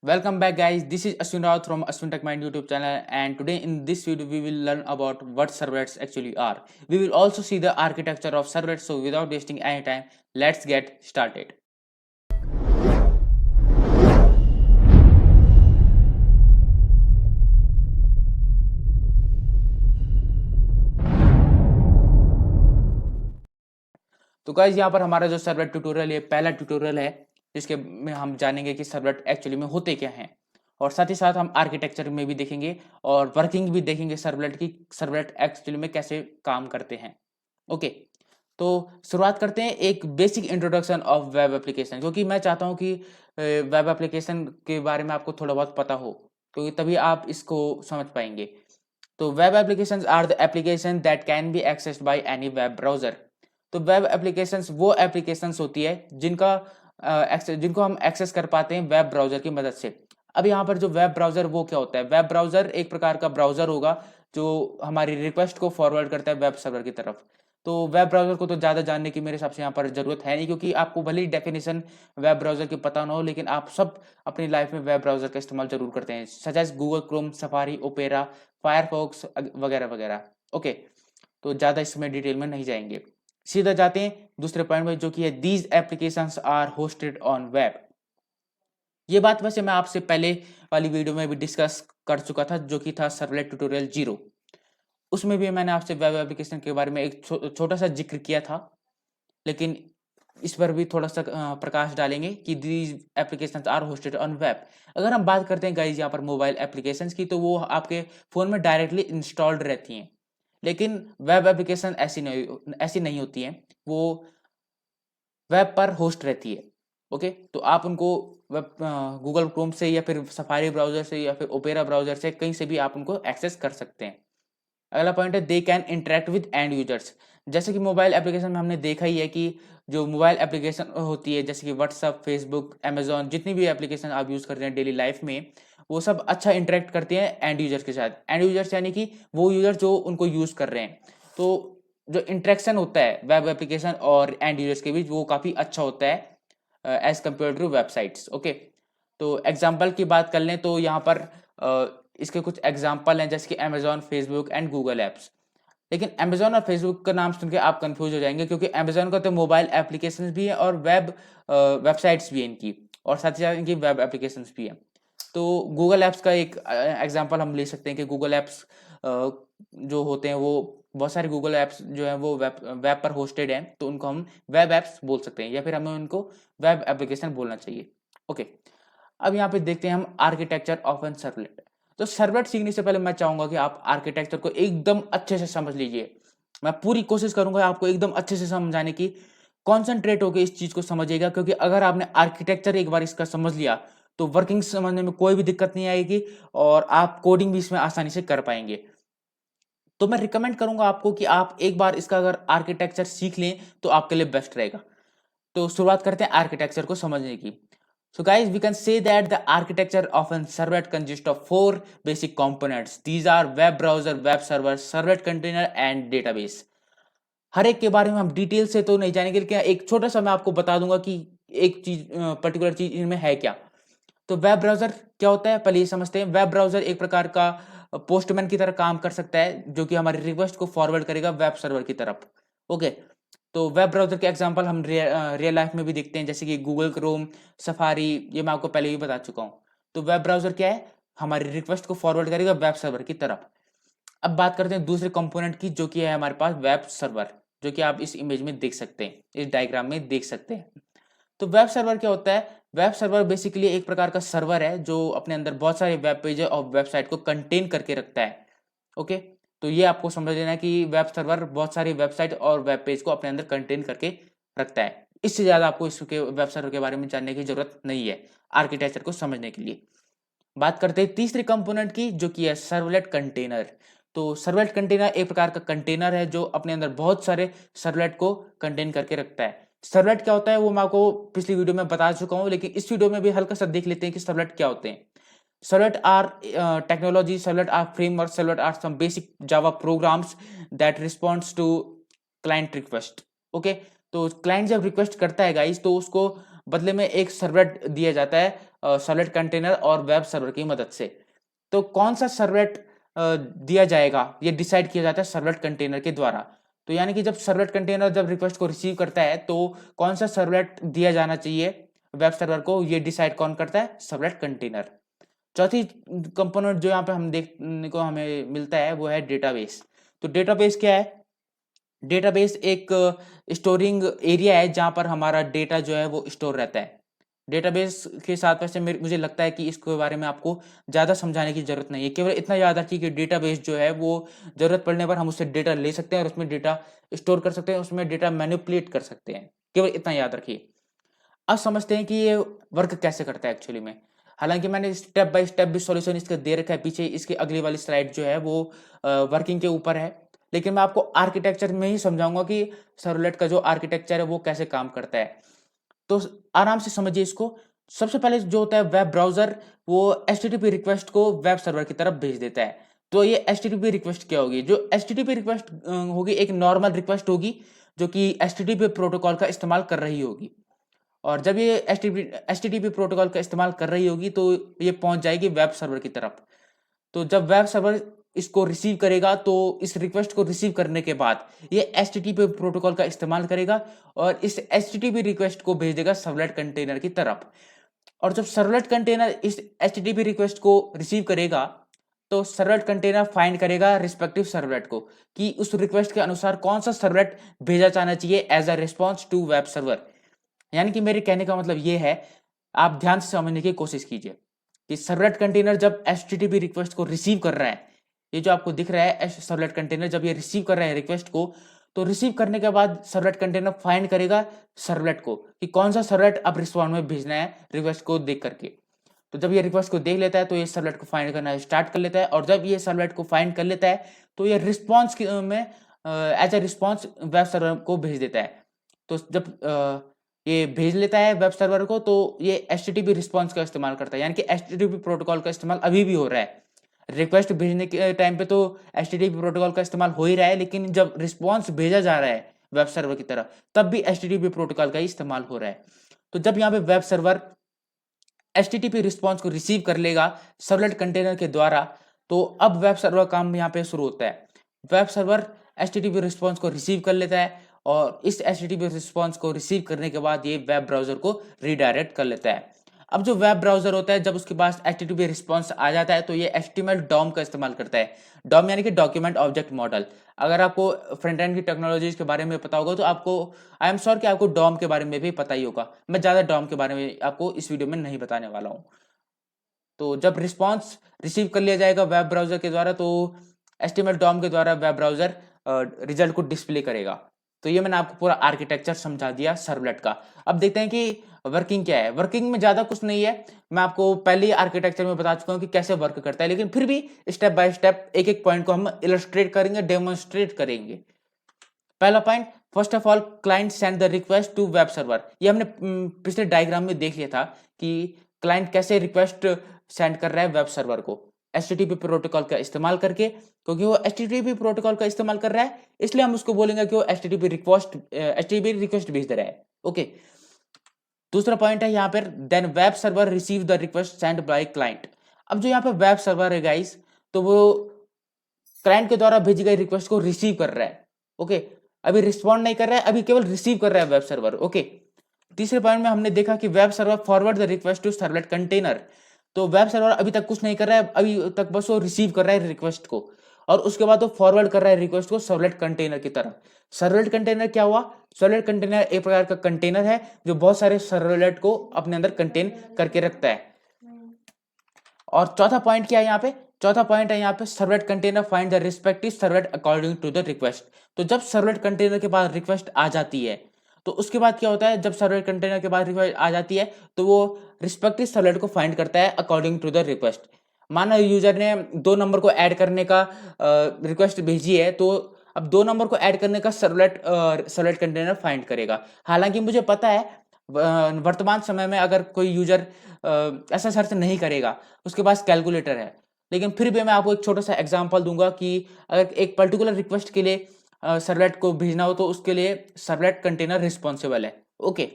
Welcome back guys, this is Ashwin Rao from Ashwin Tech Mind YouTube channel, and today in this video we will learn about what servlets actually are. We will also see the architecture of servlets, so without wasting any time, let's get started. तो guys यहाँ पर हमारा जो servlet tutorial है पहला tutorial है जिसके में हम जानेंगे कि सर्वलेट एक्चुअली में होते क्या हैं, और साथ ही साथ हम आर्किटेक्चर में भी देखेंगे और वर्किंग भी देखेंगे सर्वलेट की, सर्वलेट एक्चुअली में कैसे काम करते हैं। ओके, तो शुरुआत करते हैं एक basic introduction of web application, क्योंकि मैं चाहता हूँ कि वेब एप्लीकेशन के बारे में आपको थोड़ा बहुत पता हो, क्योंकि तभी आप इसको समझ पाएंगे। तो web applications are the application that can be accessed by any web browser. तो वेब एप्लीकेशंस वो एप्लीकेशंस होती है जिनको हम एक्सेस कर पाते हैं वेब ब्राउजर की मदद से। अब यहाँ पर जो वेब ब्राउजर वो क्या होता है? वेब ब्राउजर एक प्रकार का ब्राउजर होगा जो हमारी रिक्वेस्ट को फॉरवर्ड करता है वेब सर्वर की तरफ। तो वेब ब्राउजर को तो ज़्यादा जानने की मेरे हिसाब से यहाँ पर जरूरत है नहीं, क्योंकि आपको भले ही डेफिनेशन वेब ब्राउजर की पता ना हो, लेकिन आप सब अपनी लाइफ में वेब ब्राउजर का इस्तेमाल जरूर करते हैं, such as Google Chrome, Safari, Opera, Firefox वगैरह वगैरह। ओके, तो ज़्यादा इसमें डिटेल में नहीं जाएंगे, सीधा जाते हैं दूसरे पॉइंट में, जो कि है these applications are hosted on web. ये बात वैसे मैं आपसे पहले वाली वीडियो में भी डिस्कस कर चुका था, जो कि था सर्वलेट ट्यूटोरियल 0। उसमें भी मैंने आपसे वेब एप्लीकेशन के बारे में एक छोटा सा जिक्र किया था, लेकिन इस पर भी थोड़ा सा प्रकाश डालेंगे कि these applications are hosted on web. अगर हम बात करते हैं गाइज यहाँ पर मोबाइल एप्लीकेशंस की, तो वो आपके फ़ोन में डायरेक्टली इंस्टॉल्ड रहती हैं, लेकिन वेब एप्लीकेशन ऐसी नहीं होती हैं, वो वेब पर होस्ट रहती है। ओके, तो आप उनको वेब गूगल क्रोम से या फिर सफारी ब्राउजर से या फिर ओपेरा ब्राउजर से कहीं से भी आप उनको एक्सेस कर सकते हैं। अगला पॉइंट है they can interact with and users. जैसे कि मोबाइल एप्लीकेशन में हमने देखा ही है कि जो मोबाइल एप्लीकेशन होती है, जैसे कि व्हाट्सअप, फेसबुक, अमेजॉन, जितनी भी एप्लीकेशन आप यूज करते हैं डेली लाइफ में, वो सब अच्छा इंटरेक्ट करती हैं एंड यूजर्स के साथ। एंड यूजर्स यानी कि वो यूजर जो उनको यूज कर रहे हैं। तो जो इंटरेक्शन होता है वेब एप्लीकेशन और एंड यूजर्स के बीच, वो काफी अच्छा होता है as compared to websites. Okay, तो एग्जाम्पल की बात कर लें तो यहाँ पर इसके कुछ एग्जाम्पल हैं, जैसे कि Amazon, Facebook and Google apps. लेकिन अमेजॉन और फेसबुक का नाम सुन के आप कंफ्यूज हो जाएंगे, क्योंकि अमेजॉन का तो मोबाइल एप्लीकेशंस भी है और वेबसाइट्स भी है इनकी, और साथ ही साथ इनकी वेब एप्लीकेशंस भी है। तो गूगल एप्स का एक एग्जांपल हम ले सकते हैं कि गूगल एप्स जो होते हैं, वो बहुत सारे गूगल एप्स जो है वो वेब पर होस्टेड हैं, तो उनको हम वेब एप्स बोल सकते हैं, या फिर हमें उनको वेब एप्लीकेशन बोलना चाहिए। ओके, अब यहाँ पे देखते हैं हम आर्किटेक्चर ऑफ एन सर्वलेट। तो सर्वलेट सीखने से पहले मैं चाहूंगा कि आप आर्किटेक्चर को एकदम अच्छे से समझ लीजिए। मैं पूरी कोशिश करूंगा आपको एकदम अच्छे से समझाने की, कॉन्सेंट्रेट होकर इस चीज को समझिएगा, क्योंकि अगर आपने आर्किटेक्चर एक बार इसका समझ लिया तो वर्किंग समझने में कोई भी दिक्कत नहीं आएगी, और आप कोडिंग भी इसमें आसानी से कर पाएंगे। तो मैं रिकमेंड करूंगा आपको कि आप एक बार इसका अगर आर्किटेक्चर सीख लें तो आपके लिए बेस्ट रहेगा। तो शुरुआत करते हैं आर्किटेक्चर को समझने की। So guys, we can say that the architecture of a servlet consists of four basic components. These are web browser, web server, servlet container and database. हर एक के बारे में हम डिटेल से तो नहीं जानेंगे, लेकिन एक छोटा सा मैं आपको बता दूंगा कि एक चीज, पर्टिकुलर चीज इनमें है क्या। तो वेब ब्राउजर क्या होता है, पहले ये समझते हैं। वेब ब्राउजर एक प्रकार का पोस्टमैन की तरह काम कर सकता है, जो कि हमारी रिक्वेस्ट को फॉरवर्ड करेगा वेब सर्वर की तरफ। ओके, तो वेब ब्राउजर के एग्जांपल हम रियल लाइफ में भी देखते हैं, जैसे कि गूगल क्रोम, सफारी, ये मैं आपको पहले भी बता चुका हूँ। तो वेब ब्राउजर क्या है? हमारी रिक्वेस्ट को फॉरवर्ड करेगा वेब सर्वर की तरफ। अब बात करते हैं दूसरे कंपोनेंट की, जो कि है हमारे पास वेब सर्वर, जो कि आप इस इमेज में देख सकते हैं, इस डायग्राम में देख सकते हैं। तो वेब सर्वर क्या होता है? वेब सर्वर बेसिकली एक प्रकार का सर्वर है जो अपने अंदर बहुत सारे वेब पेज और वेबसाइट को कंटेन करके रखता है। ओके, तो ये आपको समझ लेना है कि वेब सर्वर बहुत सारी वेबसाइट और वेब पेज को अपने अंदर कंटेन करके रखता है। इससे ज्यादा आपको इसके वेब सर्वर के बारे में जानने की जरूरत नहीं है आर्किटेक्चर को समझने के लिए। बात करते हैं तीसरे कंपोनेंट की, जो कि है सर्वलेट कंटेनर। तो सर्वलेट कंटेनर एक प्रकार का कंटेनर है जो अपने अंदर बहुत सारे सर्वलेट को कंटेन करके रखता है। सर्वलेट क्या होता है वो मैं आपको पिछली वीडियो में बता चुका हूं, लेकिन इस वीडियो में भी हल्का सा देख लेते हैं कि सर्वलेट क्या होते हैं। Servlet are technology, Servlet are framework, Servlet are some basic Java programs that responds to client request. Okay, तो क्लाइंट जब रिक्वेस्ट करता है गाइस, तो उसको बदले में एक सर्वलेट दिया जाता है सर्वलेट कंटेनर और वेब सर्वर की मदद से। तो कौन सा सर्वलेट दिया जाएगा ये डिसाइड किया जाता है सर्वलेट कंटेनर के द्वारा। तो यानी कि जब सर्वलेट कंटेनर जब रिक्वेस्ट को रिसीव करता है तो कौन सा सर्वलेट दिया जाना चाहिए वेब सर्वर को, ये डिसाइड कौन करता है, सर्वलेट कंटेनर। चौथी कंपोनेंट जो यहाँ पे हम देखने को हमें मिलता है वो है डेटाबेस। तो डेटाबेस क्या है, डेटाबेस एक स्टोरिंग एरिया है जहाँ पर हमारा डेटा जो है वो स्टोर रहता है। डेटाबेस के साथ वैसे मुझे लगता है कि इसके बारे में आपको ज़्यादा समझाने की ज़रूरत नहीं है, केवल इतना याद रखिए कि डेटाबेस जो है वो ज़रूरत पड़ने पर हम उससे डेटा ले सकते हैं और उसमें डेटा स्टोर कर सकते हैं, उसमें डेटा मैनिपुलेट कर सकते हैं, केवल इतना याद रखिए। अब समझते हैं कि ये वर्क कैसे करता है एक्चुअली में। हालांकि मैंने स्टेप बाय स्टेप भी सॉल्यूशन इसका दे रखा है पीछे, इसकी अगली वाली स्लाइड जो है वो वर्किंग के ऊपर है, लेकिन मैं आपको आर्किटेक्चर में ही समझाऊंगा कि सर्वलेट का जो आर्किटेक्चर है वो कैसे काम करता है। तो आराम से समझिए इसको। सबसे पहले जो होता है वेब ब्राउजर, वो एचटीटीपी रिक्वेस्ट को वेब सर्वर की तरफ भेज देता है। तो ये एचटीटीपी रिक्वेस्ट क्या होगी, जो एचटीटीपी रिक्वेस्ट होगी एक नॉर्मल रिक्वेस्ट होगी जो कि एचटीटीपी प्रोटोकॉल का इस्तेमाल कर रही होगी। और जब ये एचटीटीपी प्रोटोकॉल का इस्तेमाल कर रही होगी तो ये पहुंच जाएगी वेब सर्वर की तरफ। तो जब वेब सर्वर इसको रिसीव करेगा तो इस रिक्वेस्ट को रिसीव करने के बाद ये एचटीटीपी प्रोटोकॉल का इस्तेमाल करेगा और इस एचटीटीपी रिक्वेस्ट को भेज देगा सर्वलेट कंटेनर की तरफ। और जब सर्वलेट कंटेनर इस एचटीटीपी रिक्वेस्ट को रिसीव करेगा तो सर्वलेट कंटेनर फाइंड करेगा रिस्पेक्टिव सर्वलेट को कि उस रिक्वेस्ट के अनुसार कौन सा सर्वलेट भेजा जाना चाहिए as a response to web server. यानी कि मेरे कहने का मतलब ये है, आप ध्यान से समझने की कोशिश कीजिए कि सर्वलेट कंटेनर जब एचटीटीपी रिक्वेस्ट को रिसीव कर रहा है, ये जो आपको दिख रहा है सर्वलेट कंटेनर जब ये रिसीव कर रहा है रिक्वेस्ट को, तो रिसीव करने के बाद सर्वलेट कंटेनर फाइंड करेगा सर्वलेट को कि कौन सा सर्वलेट अब रिस्पॉन्स में भेजना है रिक्वेस्ट को देख करके। तो जब ये रिक्वेस्ट को देख लेता है तो ये सर्वलेट को फाइंड करना स्टार्ट कर लेता है, और जब ये सर्वलेट को फाइंड कर लेता है तो ये रिस्पॉन्स में as a response web server को भेज देता है। तो जब ये भेज लेता है वेब सर्वर को तो ये एचटीटीपी रिस्पॉन्स का इस्तेमाल करता है, यानी कि एचटीटीपी प्रोटोकॉल का इस्तेमाल अभी भी हो रहा है। रिक्वेस्ट भेजने के टाइम पे तो एचटीटीपी प्रोटोकॉल का इस्तेमाल हो ही रहा है, लेकिन जब रिस्पॉन्स भेजा जा रहा है वेब सर्वर की तरफ तब भी एचटीटीपी प्रोटोकॉल का ही इस्तेमाल हो रहा है। तो जब यहाँ पे वेब सर्वर एचटीटीपी रिस्पॉन्स को रिसीव कर लेगा सर्वलेट कंटेनर के द्वारा, तो अब वेब सर्वर काम यहाँ पे शुरू होता है। वेब सर्वर एचटीटीपी रिस्पॉन्स को रिसीव कर लेता है और इस एचटीटीपी रिस्पॉन्स को रिसीव करने के बाद ये वेब ब्राउजर को रीडायरेक्ट कर लेता है। अब जो वेब ब्राउजर होता है जब उसके पास एचटीटीपी रिस्पॉन्स आ जाता है तो ये एचटीएमएल डॉम का इस्तेमाल करता है। डॉम यानी कि डॉक्यूमेंट ऑब्जेक्ट मॉडल। अगर आपको फ्रंट एंड की टेक्नोलॉजीज के बारे में पता होगा तो आपको आई एम श्योर कि आपको डॉम के बारे में भी पता ही होगा। मैं ज्यादा डॉम के बारे में आपको इस वीडियो में नहीं बताने वाला हूँ। तो जब रिस्पॉन्स रिसीव कर लिया जाएगा वेब ब्राउजर के द्वारा तो एचटीएमएल डॉम के द्वारा वेब ब्राउजर रिजल्ट को डिस्प्ले करेगा। तो ये मैंने आपको पूरा आर्किटेक्चर समझा दिया सर्वलेट का। अब देखते हैं कि वर्किंग क्या है। वर्किंग में ज्यादा कुछ नहीं है, मैं आपको पहले ही आर्किटेक्चर में बता चुका हूँ कि कैसे वर्क करता है, लेकिन फिर भी स्टेप बाय स्टेप एक एक पॉइंट को हम इलस्ट्रेट करेंगे, डेमोन्स्ट्रेट करेंगे। पहला point, first of all client send the request to web server. ये हमने पिछले डायग्राम में देख लिया था कि क्लाइंट कैसे रिक्वेस्ट सेंड कर रहा है वेब सर्वर को एचटीटीपी प्रोटोकॉल का इस्तेमाल करके। क्योंकि वो एचटीटीपी प्रोटोकॉल का इस्तेमाल कर रहा है इसलिए हम उसको बोलेंगे कि वो एचटीटीपी रिक्वेस्ट भेज दे रहा है। ओके, दूसरा पॉइंट है यहाँ पर then web server receive the request send by client. अब जो यहाँ पे वेब सर्वर है गाइस, तो वो क्लाइंट के द्वारा भेजी गई रिक्वेस्ट को रिसीव कर रहा है। ओके, अभी रिस्पॉन्ड नहीं कर रहा है, अभी केवल रिसीव कर रहा है वेब सर्वर। ओके, तीसरे पॉइंट में हमने देखा कि web server forward the request to servlet container. तो वेब सर्वर अभी तक कुछ नहीं कर रहा है, अभी तक बस वो रिसीव कर रहा है रिक्वेस्ट को और उसके बाद वो फॉरवर्ड कर रहा है रिक्वेस्ट को सर्वलेट कंटेनर की तरफ। सर्वलेट कंटेनर क्या हुआ? सर्वलेट कंटेनर एक प्रकार का कंटेनर है जो बहुत सारे सर्वलेट को अपने अंदर कंटेन करके रखता है। और चौथा पॉइंट क्या है यहाँ पे? चौथा पॉइंट है यहाँ पे servlet container find the respective servlet according to the request. तो जब सर्वलेट कंटेनर के बाद रिक्वेस्ट आ जाती है तो उसके बाद क्या होता है, जब सर्वलेट कंटेनर के बाद रिक्वेस्ट आ जाती है तो वो रिस्पेक्टिव सर्वलेट को फाइंड करता है अकॉर्डिंग टू द रिक्वेस्ट। माना यूजर ने 2 नंबर को ऐड करने का रिक्वेस्ट भेजी है, तो अब 2 नंबर को ऐड करने का सर्वलेट कंटेनर फाइंड करेगा। हालांकि मुझे पता है वर्तमान समय में अगर कोई यूजर ऐसा सर्च नहीं करेगा, उसके पास कैलकुलेटर है, लेकिन फिर भी मैं आपको एक छोटा सा एग्जांपल दूंगा कि अगर एक पर्टिकुलर रिक्वेस्ट के लिए सर्वलेट को भेजना हो तो उसके लिए सर्वलेट कंटेनर रिस्पॉन्सिबल है। ओके,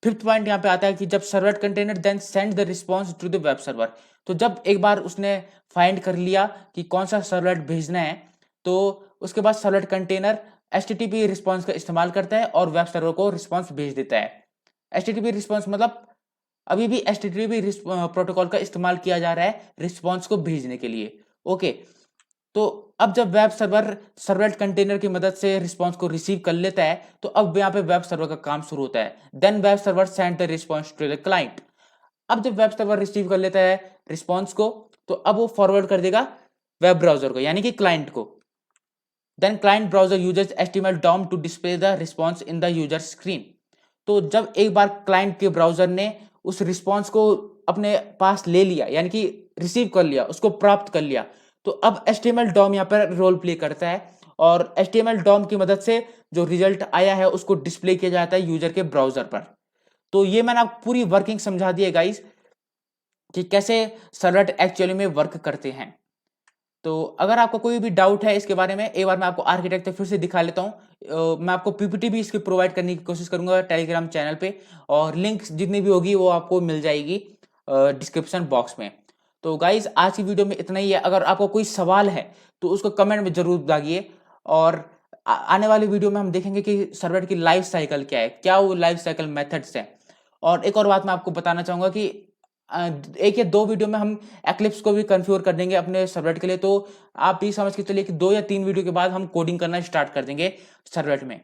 फिफ्थ पॉइंट यहाँ पे आता है कि जब servlet container then send the response to the web server. तो जब एक बार उसने फाइंड कर लिया कि कौन सा सर्वलेट भेजना है, तो उसके बाद सर्वलेट कंटेनर HTTP रिस्पॉन्स का इस्तेमाल करता है और वेब सर्वर को रिस्पॉन्स भेज देता है। HTTP रिस्पॉन्स मतलब अभी भी HTTP प्रोटोकॉल का इस्तेमाल किया जा रहा है रिस्पॉन्स को भेजने के लिए। ओके, तो अब जब वेब सर्वर सर्वलेट कंटेनर की मदद से रिस्पॉन्स को रिसीव कर लेता है, तो अब यहाँ पे वेब सर्वर का काम शुरू होता है। Then web server send the response to the client. अब जब वेब सर्वर रिसीव कर लेता है रिस्पॉन्स को, तो अब वो फॉरवर्ड कर देगा वेब ब्राउजर को, यानी कि क्लाइंट को। Then client browser uses HTML DOM to display the response in the user screen. तो जब एक बार क्लाइंट के ब्राउजर ने उस रिस्पॉन्स को अपने पास ले लिया, यानी कि रिसीव कर लिया, उसको प्राप्त कर लिया, तो अब HTML DOM यहाँ पर रोल प्ले करता है और HTML DOM की मदद से जो रिजल्ट आया है उसको डिस्प्ले किया जाता है यूजर के ब्राउजर पर। तो ये मैंने आपको पूरी वर्किंग समझा दी है गाइस कि कैसे सर्वलेट एक्चुअली में वर्क करते हैं। तो अगर आपको कोई भी डाउट है इसके बारे में, एक बार मैं आपको आर्किटेक्चर फिर से दिखा लेता हूँ। मैं आपको PPT भी इसकी प्रोवाइड करने की कोशिश करूंगा टेलीग्राम चैनल पे, और लिंक्स जितनी भी होगी वो आपको मिल जाएगी डिस्क्रिप्शन बॉक्स में। तो गाइज आज की वीडियो में इतना ही है। अगर आपको कोई सवाल है तो उसको कमेंट में जरूर दागिए, और आने वाली वीडियो में हम देखेंगे कि सर्वलेट की लाइफ साइकिल क्या है, क्या वो लाइफ साइकिल मेथड्स हैं। और एक और बात मैं आपको बताना चाहूंगा कि एक या दो वीडियो में हम एक्लिप्स को भी कन्फ्यूर कर देंगे अपने सर्वलेट के लिए। तो आप भी समझ के चलिए कि 2 या 3 वीडियो के बाद हम कोडिंग करना स्टार्ट कर देंगे सर्वलेट में।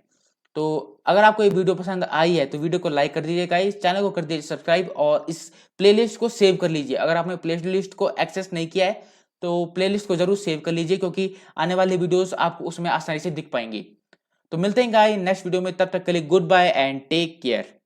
तो अगर आपको ये वीडियो पसंद आई है तो वीडियो को लाइक कर दीजिएगा, इस चैनल को कर दीजिए सब्सक्राइब, और इस प्लेलिस्ट को सेव कर लीजिए। अगर आपने प्लेलिस्ट को एक्सेस नहीं किया है तो प्लेलिस्ट को जरूर सेव कर लीजिए, क्योंकि आने वाली वीडियोस आपको उसमें आसानी से दिख पाएंगी। तो मिलते हैं गाइस नेक्स्ट वीडियो में, तब तक के लिए good bye and take care.